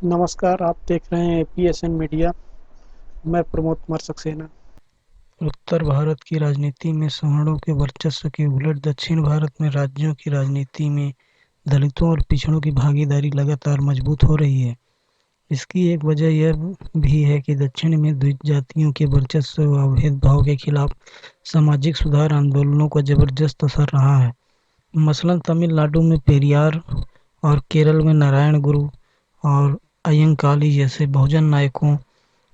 नमस्कार, आप देख रहे हैं पीएसएन मीडिया। मैं प्रमोद कुमार सक्सेना। उत्तर भारत की राजनीति में सवर्णों के वर्चस्व के उलट दक्षिण भारत में राज्यों की राजनीति में दलितों और पिछड़ों की भागीदारी लगातार मजबूत हो रही है। इसकी एक वजह यह भी है कि दक्षिण में द्विज जातियों के वर्चस्व व भेदभाव के खिलाफ सामाजिक सुधार आंदोलनों का जबरदस्त असर रहा है। मसलन तमिलनाडु में पेरियार और केरल में नारायण गुरु और अय्यंकाली जैसे बहुजन नायकों,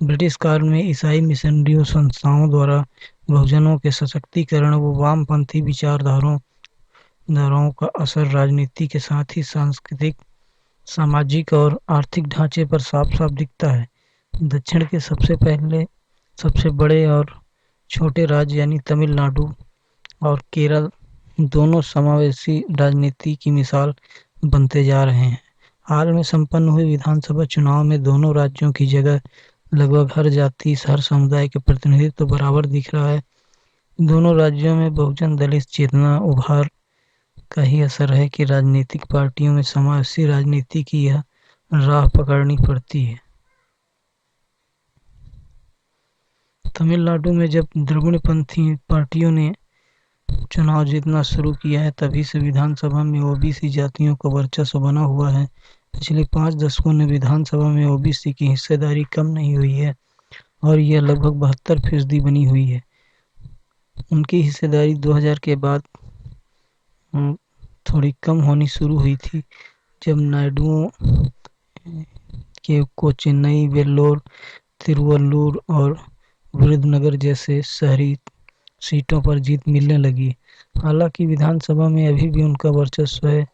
ब्रिटिश काल में ईसाई मिशनरियों संस्थाओं द्वारा बहुजनों के सशक्तिकरण व वामपंथी विचारधाराओं का असर राजनीति के साथ ही सांस्कृतिक, सामाजिक और आर्थिक ढांचे पर साफ साफ दिखता है। दक्षिण के सबसे बड़े और छोटे राज्य यानी तमिलनाडु और केरल दोनों समावेशी राजनीति की मिसाल बनते जा रहे हैं। हाल में संपन्न हुए विधानसभा चुनाव में दोनों राज्यों की जगह लगभग हर जाति, हर समुदाय के प्रतिनिधित्व तो बराबर दिख रहा है। दोनों राज्यों में बहुजन दलित चेतना उभार का ही असर है कि राजनीतिक पार्टियों में समावेशी राजनीति की यह राह पकड़नी पड़ती है। तमिलनाडु में जब द्रविड़पंथी पार्टियों ने चुनाव जीतना शुरू किया है, तभी से विधानसभा में ओबीसी जातियों का वर्चस्व बना हुआ है। पिछले 5 दशकों में विधानसभा में ओबीसी की हिस्सेदारी कम नहीं हुई है और यह लगभग 72% बनी हुई है। उनकी हिस्सेदारी 2000 के बाद थोड़ी कम होनी शुरू हुई थी, जब नायडुओं को चेन्नई, वेल्लोर, तिरुवल्लुर और विरुधनगर जैसे शहरी सीटों पर जीत मिलने लगी। हालांकि विधानसभा में अभी भी उनका वर्चस्व है।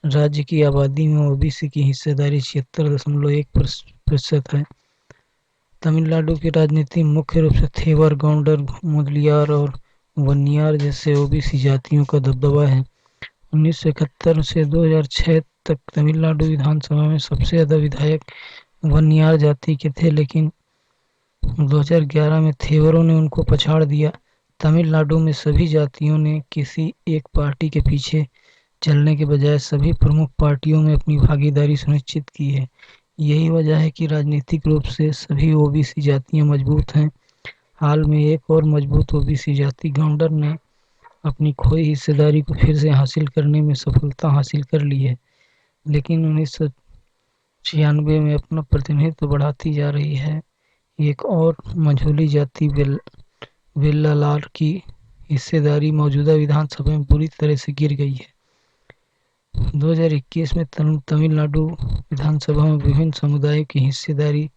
राज्य की आबादी में ओबीसी की हिस्सेदारी 76.1% है। तमिलनाडु की राजनीति मुख्य रूप से थेवर, गौंडर, मुदलियार और वन्नियार जैसे ओबीसी जातियों का दबदबा है। 1971 से 2006 तक तमिलनाडु विधानसभा में सबसे ज्यादा विधायक वन्नियार जाति के थे, लेकिन 2011 में थेवरों ने उनको पछाड़ दिया। तमिलनाडु में सभी जातियों ने किसी एक पार्टी के पीछे चलने के बजाय सभी प्रमुख पार्टियों में अपनी भागीदारी सुनिश्चित की है। यही वजह है कि राजनीतिक रूप से सभी ओबीसी जातियां मजबूत हैं। हाल में एक और मजबूत ओबीसी जाति गौंडर ने अपनी खोई हिस्सेदारी को फिर से हासिल करने में सफलता हासिल कर ली है, लेकिन 1996 में अपना प्रतिनिधित्व बढ़ाती जा रही है। एक और मझोली जाति वेल्लालार की हिस्सेदारी मौजूदा विधानसभा में बुरी तरह से गिर गई है। 2021 में तमिलनाडु विधानसभा में विभिन्न समुदायों की हिस्सेदारी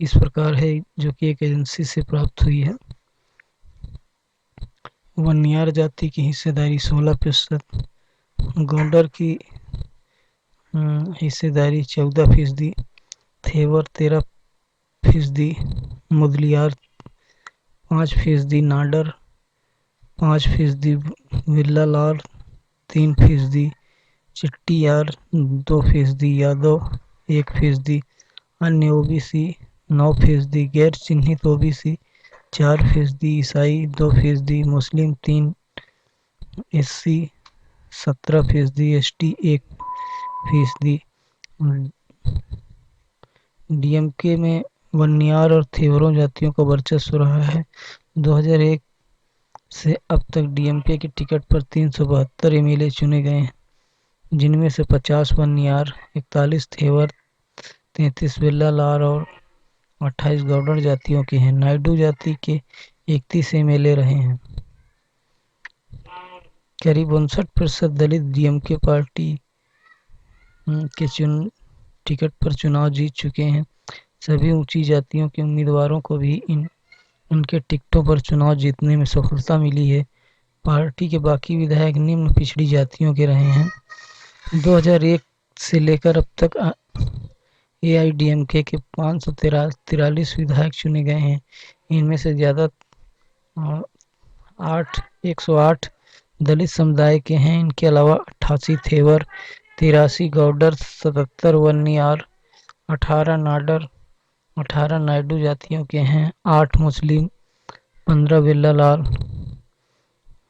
इस प्रकार है, जो कि एक एजेंसी से प्राप्त हुई है। वन्नियार जाति की हिस्सेदारी 16%, गौंडर की हिस्सेदारी 14%, थेवर 13%, मुदलियार 5%, नाडर 5%, विल्लालार 3%, चिट्टियार 2%, यादव 1%, अन्य ओबीसी 9%, गैर चिन्हित ओबीसी 4%, ईसाई 2%, मुस्लिम 3%, एससी 17%, एसटी 1%। डीएमके में वन्नियार और थेवरों जातियों का वर्चस्व रहा है। 2001 से अब तक डीएमके की टिकट पर 372 एमएलए चुने गए हैं, जिनमें से 50 वन्नियार, 41 थेवर, 33 वेल्लालार और 28 गौडर जातियों के हैं। नायडू जाति के 31 एमएलए रहे हैं। करीब 59% दलित डीएमके पार्टी के टिकट पर चुनाव जीत चुके हैं। सभी ऊंची जातियों के उम्मीदवारों को भी उनके टिकटों पर चुनाव जीतने में सफलता मिली है। पार्टी के बाकी विधायक निम्न पिछड़ी जातियों के रहे हैं। 2001 से लेकर अब तक एआईडीएमके के 543 विधायक चुने गए हैं। इनमें से ज्यादा 108 दलित समुदाय के हैं। इनके अलावा 88 थेवर, 83 गौडर, 77 वन्नियार, 18 नाडर, 18 नायडू जातियों के हैं, 8 मुस्लिम, 15 वेल्लालार,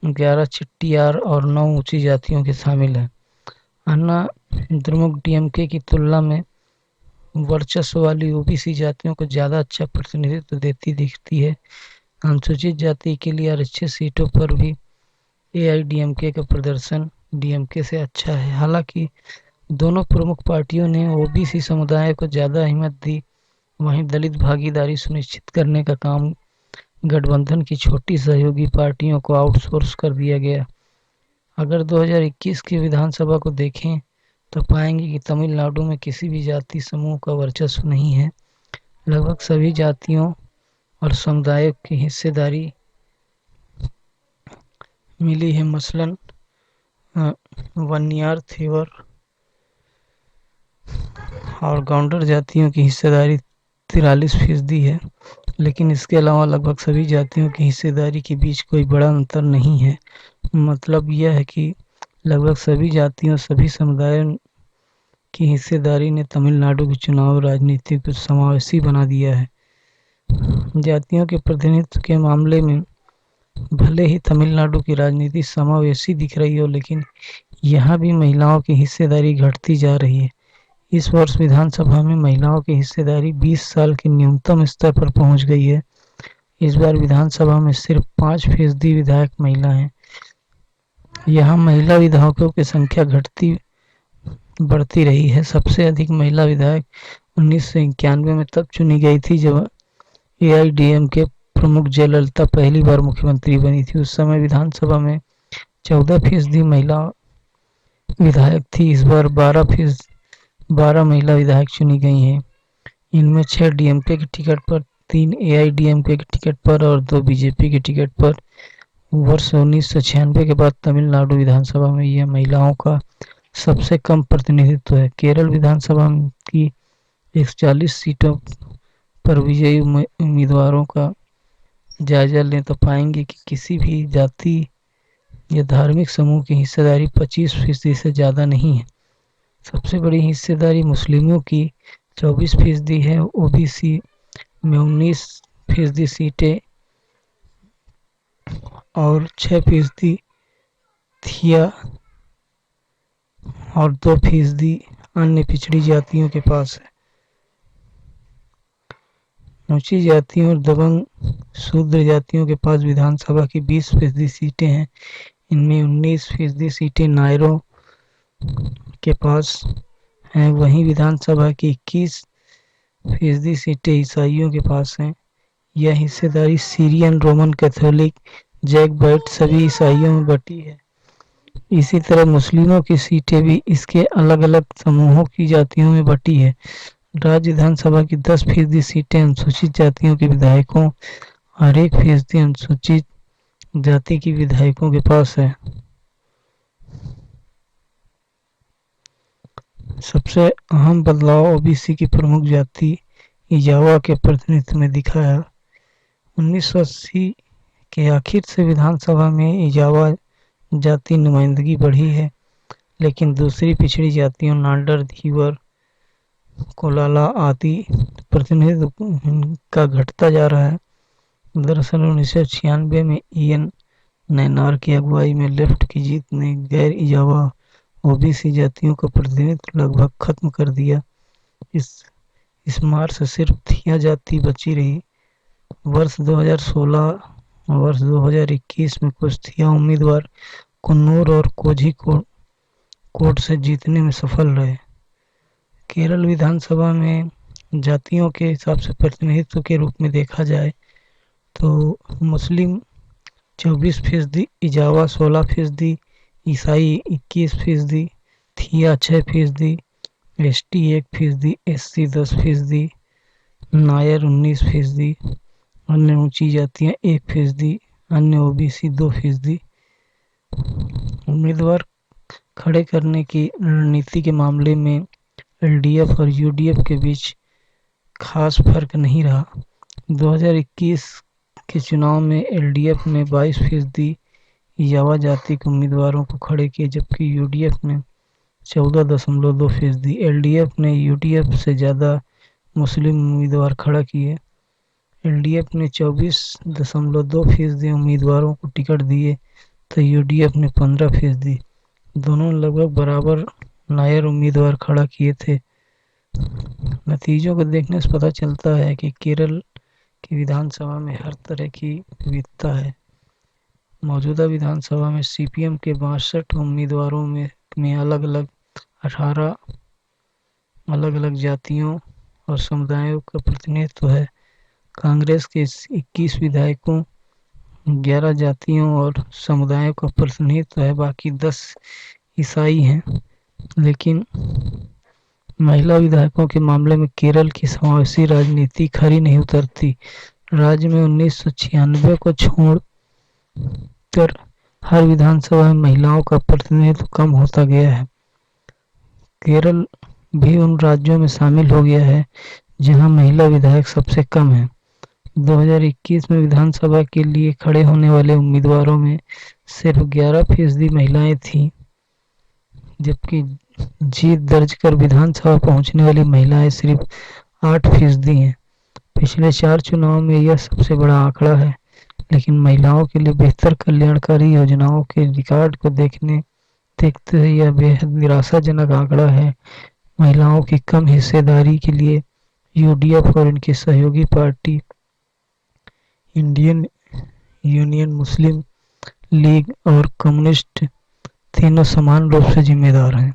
11 चिट्टियार और 9 ऊंची जातियों के शामिल हैं। अन्ना द्रमुक डीएमके की तुलना में वर्चस्व वाली ओबीसी जातियों को ज़्यादा अच्छा प्रतिनिधित्व देती दिखती है। अनुसूचित जाति के लिए आरक्षित सीटों पर भी एआईडीएमके का प्रदर्शन डीएमके से अच्छा है। हालांकि दोनों प्रमुख पार्टियों ने ओबीसी समुदाय को ज़्यादा अहमियत दी, वहीं दलित भागीदारी सुनिश्चित करने का काम गठबंधन की छोटी सहयोगी पार्टियों को आउटसोर्स कर दिया गया। अगर 2021 की विधानसभा को देखें तो पाएंगे कि तमिलनाडु में किसी भी जाति समूह का वर्चस्व नहीं है। लगभग सभी जातियों और समुदायों की हिस्सेदारी मिली है। मसलन वन्यार, थेवर और गौंडर जातियों की हिस्सेदारी 43% है, लेकिन इसके अलावा लगभग सभी जातियों की हिस्सेदारी के बीच कोई बड़ा अंतर नहीं है। मतलब यह है कि लगभग सभी जातियों, सभी समुदायों की हिस्सेदारी ने तमिलनाडु की चुनाव राजनीति को समावेशी बना दिया है। जातियों के प्रतिनिधित्व के मामले में भले ही तमिलनाडु की राजनीति समावेशी दिख रही हो, लेकिन यहाँ भी महिलाओं की हिस्सेदारी घटती जा रही है। इस वर्ष विधानसभा में महिलाओं की हिस्सेदारी 20 साल के न्यूनतम स्तर पर पहुंच गई है। इस बार विधानसभा में सिर्फ 5% विधायक महिला हैं। यहाँ महिला विधायकों की संख्या बढ़ती रही है। सबसे अधिक महिला विधायक 1991 में तब चुनी गई थी जब एआईडीएमके प्रमुख जयललिता पहली बार मुख्यमंत्री बनी थी। उस समय विधानसभा में 14% महिला विधायक थी। इस बार 12 महिला विधायक चुनी गई हैं। इनमें 6 डीएमके के टिकट पर, 3 एआईडीएमके के टिकट पर और 2 बीजेपी के टिकट पर। वर्ष 1996 के बाद तमिलनाडु विधानसभा में यह महिलाओं का सबसे कम प्रतिनिधित्व है। केरल विधानसभा की 140 सीटों पर विजयी उम्मीदवारों का जायजा लें तो पाएंगे कि किसी भी जाति या धार्मिक समूह की हिस्सेदारी 25% से ज़्यादा नहीं है। सबसे बड़ी हिस्सेदारी मुस्लिमों की 24% है। ओबीसी में 19% सीटें और 6% थिया और 2% अन्य पिछड़ी जातियों के पास है। ऊंची जातियों और दबंग शूद्र जातियों के पास विधानसभा की 20% सीटें हैं। इनमें 19% सीटें नायरों के पास हैं। वहीं विधानसभा की 21% सीटें ईसाइयों के पास हैं। यह हिस्सेदारी सीरियन, रोमन कैथोलिक, जैकबाइट सभी ईसाइयों में बटी है। इसी तरह मुस्लिमों की सीटें भी इसके अलग अलग समूहों की जातियों में बटी है। राज्य विधानसभा की 10% सीटें अनुसूचित जातियों के विधायकों और 1% अनुसूचित जाति के विधायकों के पास है। सबसे अहम बदलाव ओबीसी की प्रमुख जाति इजावा के प्रतिनिधित्व में दिखा है। 1980 के आखिर से विधानसभा में इजावा जाति नुमाइंदगी बढ़ी है, लेकिन दूसरी पिछड़ी जातियों नांडर, धीवर, कोलाला आदि प्रतिनिधित्व का घटता जा रहा है। दरअसल 1996 में ईएन नैनार की अगुवाई में लेफ्ट की जीत ने गैर इजावा ओबीसी जातियों का प्रतिनिधित्व लगभग खत्म कर दिया। इस मार से सिर्फ थिया जाति बची रही। वर्ष 2016 और वर्ष 2021 में कुछ थिया उम्मीदवार कन्नूर और कोझिकोड से जीतने में सफल रहे। केरल विधानसभा में जातियों के हिसाब से प्रतिनिधित्व के रूप में देखा जाए तो मुस्लिम 24%, इजावा 16%, ईसाई 21%, थिया 6%, एसटी 1%, एससी 10%, नायर 19%, अन्य ऊंची जातियां 1%, अन्य ओबीसी 2%। उम्मीदवार खड़े करने की रणनीति के मामले में एलडीएफ और यूडीएफ के बीच खास फर्क नहीं रहा। 2021 के चुनाव में एलडीएफ ने 22% इजावा जाति के उम्मीदवारों को खड़े किए, जबकि यूडीएफ ने 14.2%। एलडीएफ ने यूडीएफ से ज़्यादा मुस्लिम उम्मीदवार खड़ा किए। एलडीएफ ने 24.2% उम्मीदवारों को टिकट दिए तो यूडीएफ ने 15%। दोनों लगभग बराबर नायर उम्मीदवार खड़ा किए थे। नतीजों को देखने से पता चलता है कि केरल की विधानसभा में हर तरह की विविधता है। मौजूदा विधानसभा में सीपीएम के 62 उम्मीदवारों में अलग अलग 18 अलग अलग जातियों और समुदायों का प्रतिनिधित्व है। कांग्रेस के 21 विधायकों 11 जातियों और समुदायों का प्रतिनिधित्व है, बाकी 10 ईसाई हैं। लेकिन महिला विधायकों के मामले में केरल की समावेशी राजनीति खरी नहीं उतरती। राज्य में 1996 को छोड़कर हर विधानसभा में महिलाओं का प्रतिनिधित्व कम होता गया है। केरल भी उन राज्यों में शामिल हो गया है जहां महिला विधायक सबसे कम हैं। 2021 में विधानसभा के लिए खड़े होने वाले उम्मीदवारों में सिर्फ 11% महिलाएं थीं, जबकि जीत दर्ज कर विधानसभा पहुंचने वाली महिलाएं सिर्फ 8% हैं। पिछले 4 चुनावों में यह सबसे बड़ा आंकड़ा है, लेकिन महिलाओं के लिए बेहतर कल्याणकारी योजनाओं के रिकॉर्ड को देखते हुए यह बेहद निराशाजनक आंकड़ा है। महिलाओं की कम हिस्सेदारी के लिए यूडीएफ और इनकी सहयोगी पार्टी इंडियन यूनियन मुस्लिम लीग और कम्युनिस्ट तीनों समान रूप से जिम्मेदार हैं।